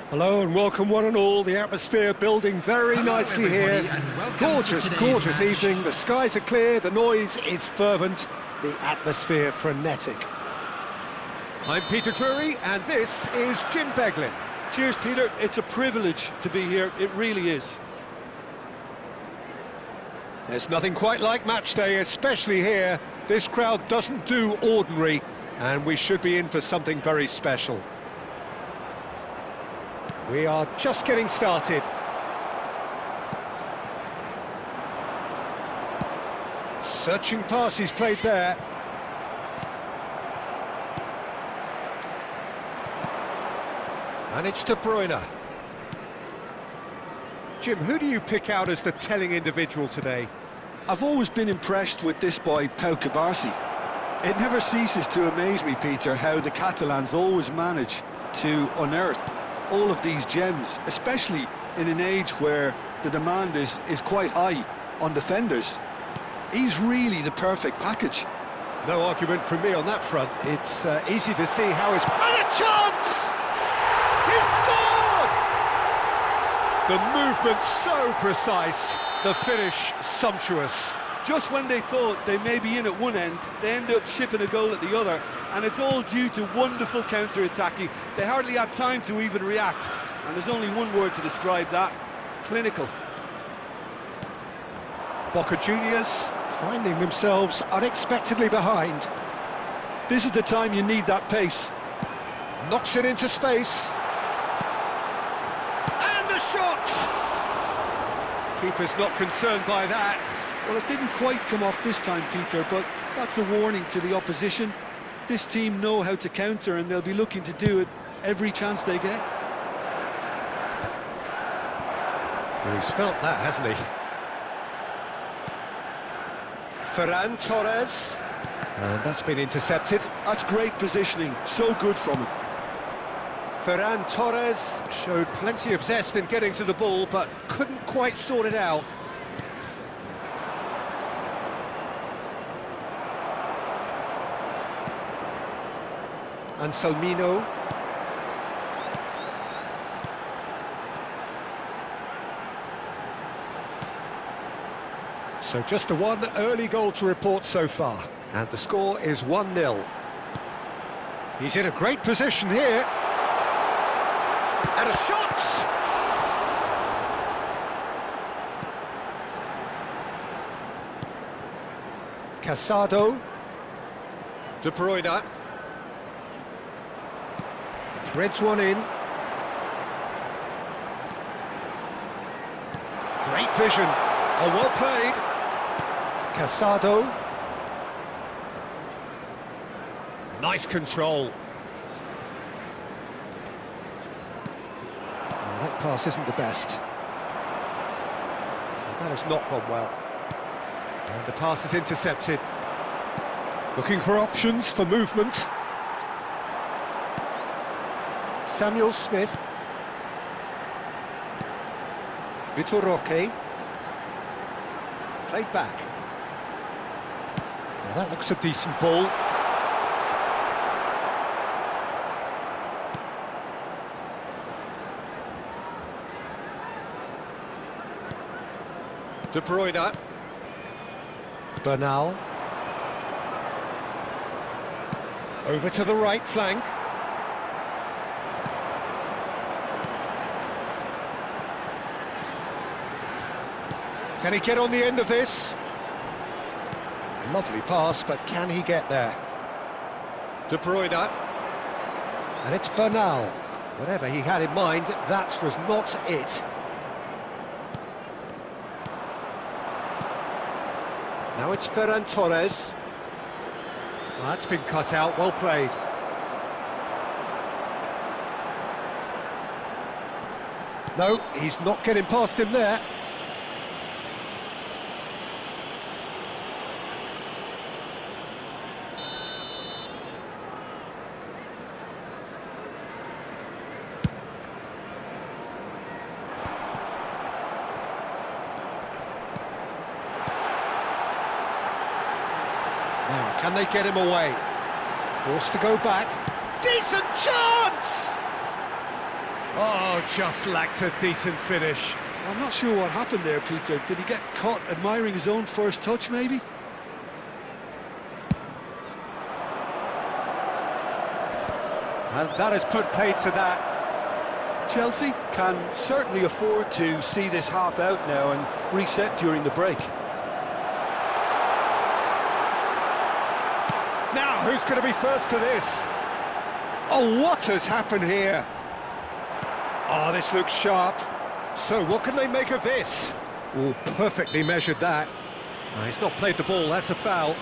Hello and welcome one and all. The atmosphere building very nicely here. Gorgeous, gorgeous evening. The skies are clear, the noise is fervent, the atmosphere frenetic. I'm Peter Drury and this is Jim Beglin. Cheers, Peter. It's a privilege to be here. It really is. There's nothing quite like match day, especially here. This crowd doesn't do ordinary, and we should be in for something very special. We are just getting started. Searching pass he's played there. And it's De Bruyne. Jim, who do you pick out as the telling individual today? I've always been impressed with this boy, Pau Cubarsí. It never ceases to amaze me, Peter, how the Catalans always manage to unearth all of these gems, especially in an age where the demand is quite high on defenders. He's really the perfect package. No argument from me on that front. It's easy to see how he's... And a chance! He scored! The movement so precise, the finish sumptuous. Just when they thought they may be in at one end, they end up shipping a goal at the other, and it's all due to wonderful counter-attacking. They hardly had time to even react, and there's only one word to describe that: clinical. Boca Juniors finding themselves unexpectedly behind. This is the time you need that pace. Knocks it into space. And the shot! Keeper's not concerned by that. Well, it didn't quite come off this time, Peter, but that's a warning to the opposition. This team know how to counter, and they'll be looking to do it every chance they get. Well, he's felt that, hasn't he? Ferran Torres. And that's been intercepted. That's great positioning, so good from him. Ferran Torres showed plenty of zest in getting to the ball, but couldn't quite sort it out. Anselmino. So just the one early goal to report so far, and the score is 1-0. He's in a great position here. And a shot! Casado. De Bruyne. Threads one in. Great vision. Oh, well played. Casado. Nice control. Oh, that pass isn't the best. That has not gone well. And the pass is intercepted. Looking for options for movement. Samuel Smith. Vitor Roque. Played back. Now that looks a decent ball. De Bruyne. Bernal. Over to the right flank. Can he get on the end of this? Lovely pass, but can he get there? De Bruyne. And it's Bernal. Whatever he had in mind, that was not it. Now it's Ferran Torres. Well, that's been cut out, well played. No, he's not getting past him there. Now, can they get him away? Forced to go back. Decent chance! Oh, just lacked a decent finish. I'm not sure what happened there, Peter. Did he get caught admiring his own first touch, maybe? And that has put paid to that. Chelsea can certainly afford to see this half out now and reset during the break. Now, who's going to be first to this? Oh, what has happened here? Oh, this looks sharp. So what can they make of this? Oh, perfectly measured that. He's not played the ball, that's a foul.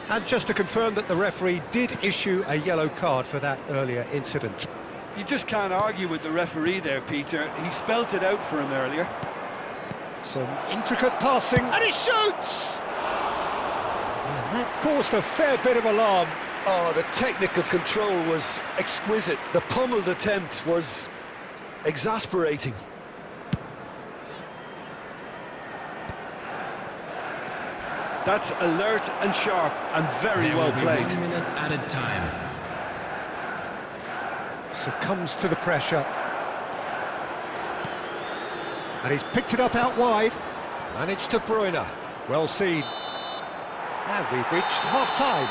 And just to confirm that the referee did issue a yellow card for that earlier incident. You just can't argue with the referee there, Peter. He spelt it out for him earlier. Some intricate passing, and he shoots! And that caused a fair bit of alarm. Oh, the technical control was exquisite. The pummeled attempt was exasperating. That's alert and sharp and very well played. 1 minute added time. Succumbs to the pressure. And he's picked it up out wide. And it's De Bruyne. Well seen. And we've reached half-time.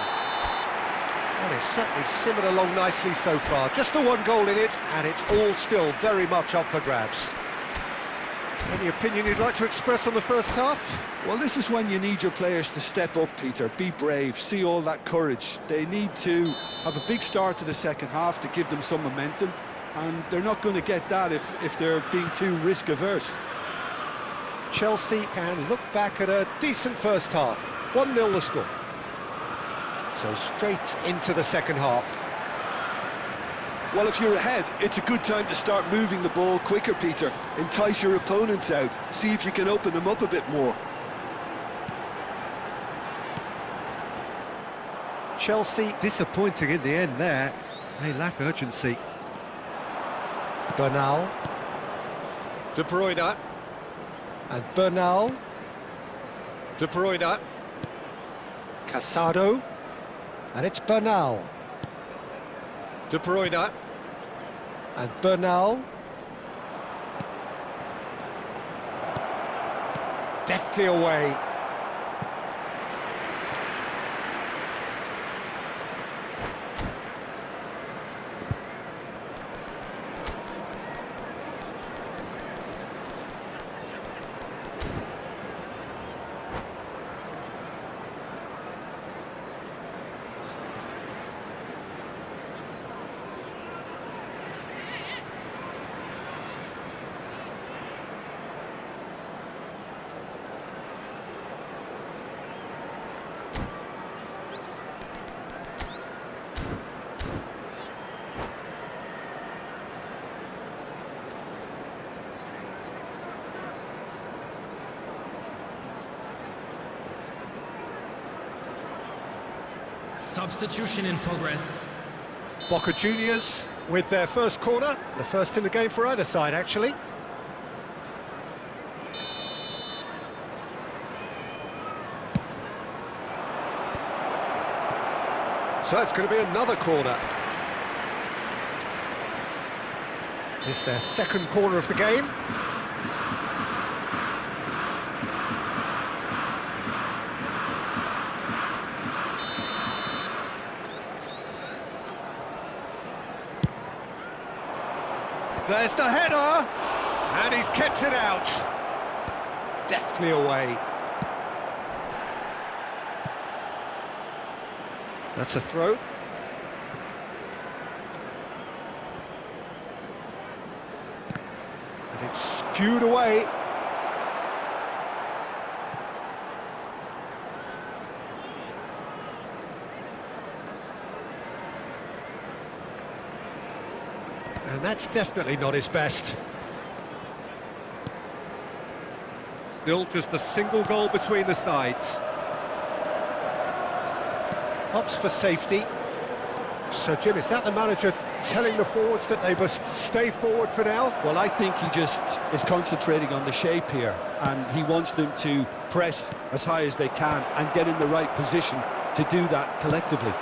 And it's certainly simmered along nicely so far. Just the one goal in it, and it's all still very much up for grabs. Any opinion you'd like to express on the first half? Well, this is when you need your players to step up, Peter. Be brave, see all that courage. They need to have a big start to the second half to give them some momentum, and they're not going to get that if they're being too risk-averse. Chelsea can look back at a decent first half. 1-0 the score. So straight into the second half. Well, if you're ahead, it's a good time to start moving the ball quicker, Peter. Entice your opponents out. See if you can open them up a bit more. Chelsea disappointing in the end there. They lack urgency. Bernal. De Bruyne. And Bernal. De Bruyne. Casado. And it's Bernal. De Bruyne. And Bernal. Deftly away. Substitution in progress. Boca Juniors with their first corner, the first in the game for either side, actually. So it's going to be another corner. It's their second corner of the game. There's the header, and he's kept it out. Deftly away. That's a throw. And it's skewed away. And that's definitely not his best. Still just a single goal between the sides. Opts for safety. So, Jim, is that the manager telling the forwards that they must stay forward for now. Well, I think he just is concentrating on the shape here, and he wants them to press as high as they can and get in the right position to do that collectively.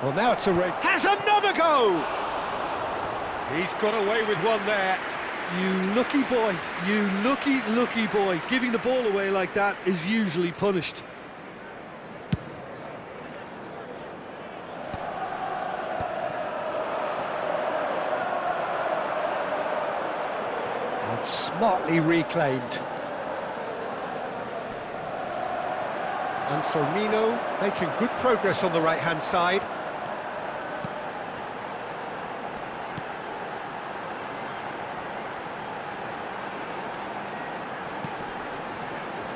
Well, now it's a race. Has another go! He's got away with one there. You lucky boy, you lucky boy. Giving the ball away like that is usually punished. And smartly reclaimed. Anselmino making good progress on the right-hand side.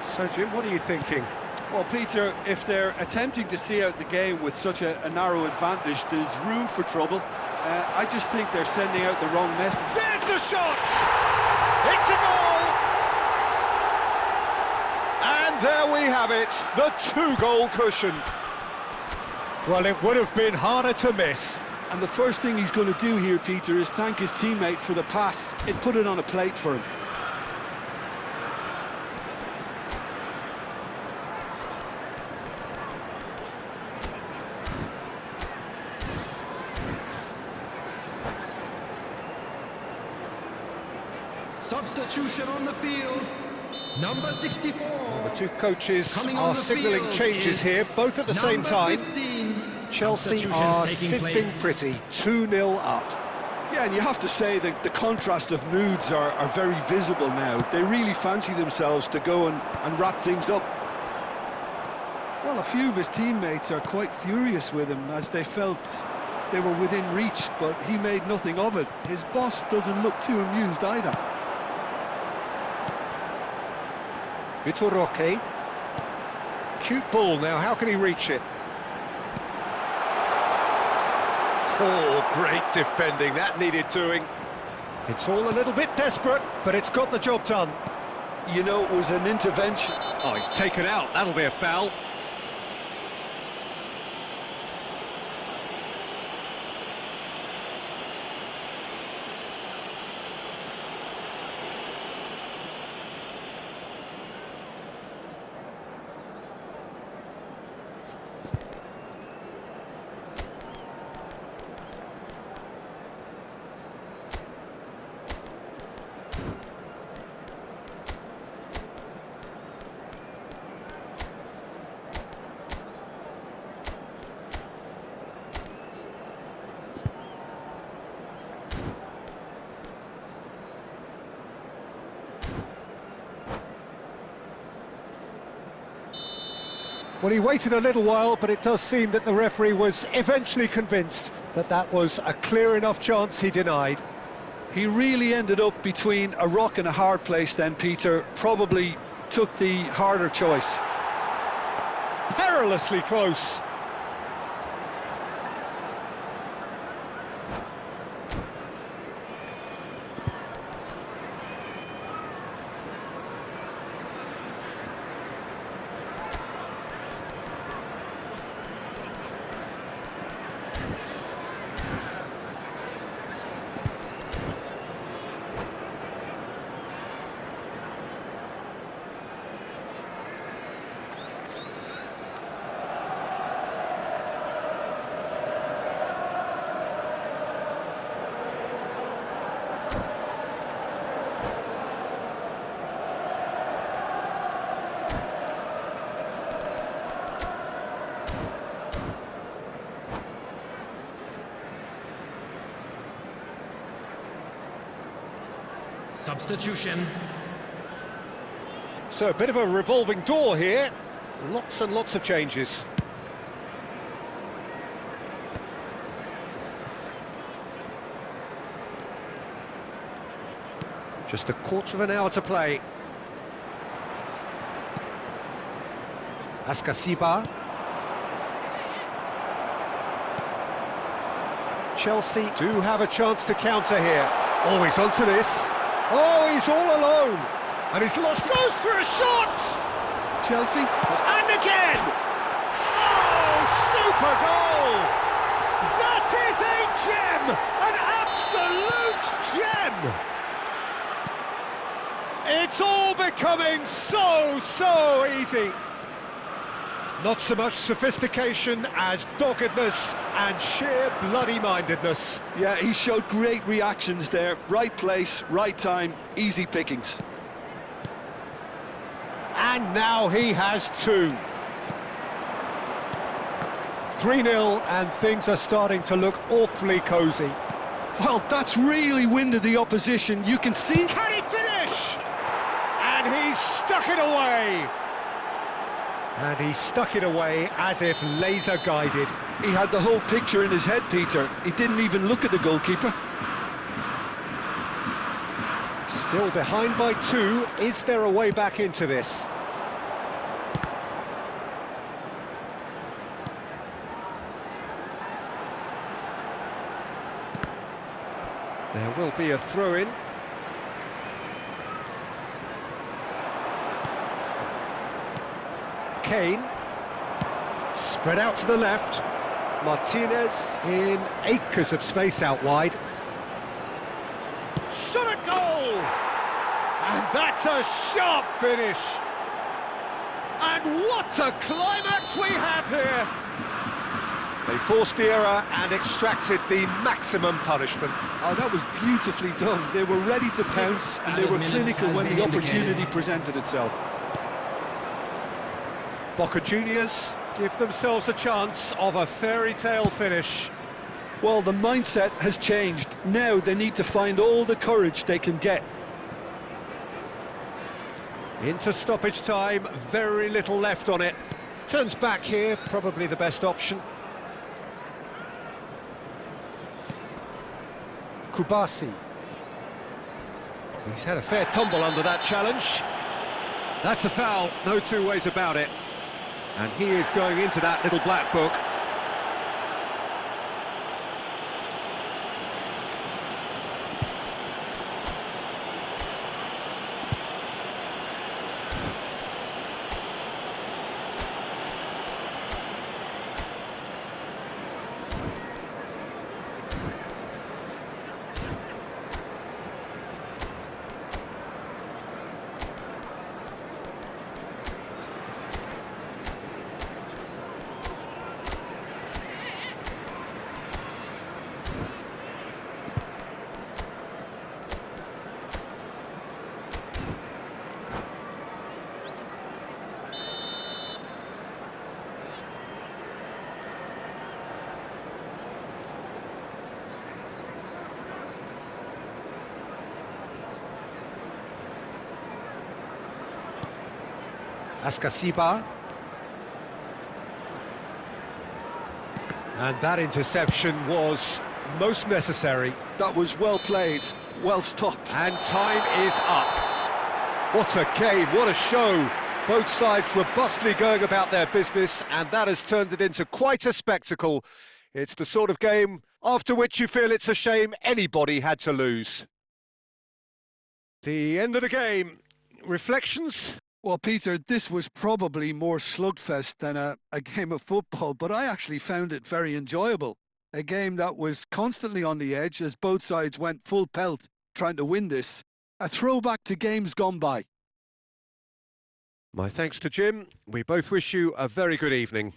So, Jim, what are you thinking? Well, Peter, if they're attempting to see out the game with such a narrow advantage, there's room for trouble. I just think they're sending out the wrong message. There's the shot! It's a goal! And there we have it, the two-goal cushion. Well, it would have been harder to miss. And the first thing he's going to do here, Peter, is thank his teammate for the pass. It put it on a plate for him. Substitution on the field. Number 64. The two coaches Coming on are the signalling field changes is here, both at the same number time. 15. Chelsea Substitutions are taking sitting place. pretty, 2-0 up. Yeah, and you have to say that the contrast of moods are very visible now. They really fancy themselves to go and wrap things up. Well, a few of his teammates are quite furious with him as they felt they were within reach, but he made nothing of it. His boss doesn't look too amused either. Vitor Roque. Cute ball now, how can he reach it? Oh, great defending, that needed doing. It's all a little bit desperate, but it's got the job done. You know, it was an intervention. Oh, he's taken out, that'll be a foul. Well, he waited a little while, but it does seem that the referee was eventually convinced that that was a clear enough chance he denied. He really ended up between a rock and a hard place then, Peter. Probably took the harder choice. Perilously close. Substitution. So a bit of a revolving door here. Lots and lots of changes. Just a quarter of an hour to play. Ascasiba. Chelsea do have a chance to counter here. Oh, he's onto this. Oh, he's all alone. And he's lost. Goes for a shot! Chelsea. And again! Oh, super goal! That is a gem! An absolute gem! It's all becoming so easy. Not so much sophistication as doggedness and sheer bloody-mindedness. Yeah, he showed great reactions there. Right place, right time, easy pickings. And now he has two. 3-0 and things are starting to look awfully cosy. Well, that's really winded the opposition. You can see... Can he finish? And he's stuck it away. And he stuck it away as if laser-guided. He had the whole picture in his head, Peter. He didn't even look at the goalkeeper. Still behind by 2. Is there a way back into this? There will be a throw-in. Kane. Spread out to the left. Martinez in acres of space out wide. Shot a goal! And that's a sharp finish. And what a climax we have here! They forced the error and extracted the maximum punishment. Oh, that was beautifully done. They were ready to pounce and they were clinical when the opportunity presented itself. Boca Juniors give themselves a chance of a fairy tale finish. Well, the mindset has changed. Now they need to find all the courage they can get. Into stoppage time, very little left on it. Turns back here, probably the best option. Kubasi. He's had a fair tumble under that challenge. That's a foul, no two ways about it. And he is going into that little black book. Ascasiba. And that interception was most necessary. That was well played, well stopped. And time is up. What a game, what a show. Both sides robustly going about their business, and that has turned it into quite a spectacle. It's the sort of game after which you feel it's a shame anybody had to lose. The end of the game. Reflections? Well, Peter, this was probably more slugfest than a game of football, but I actually found it very enjoyable. A game that was constantly on the edge as both sides went full pelt trying to win this. A throwback to games gone by. My thanks to Jim. We both wish you a very good evening.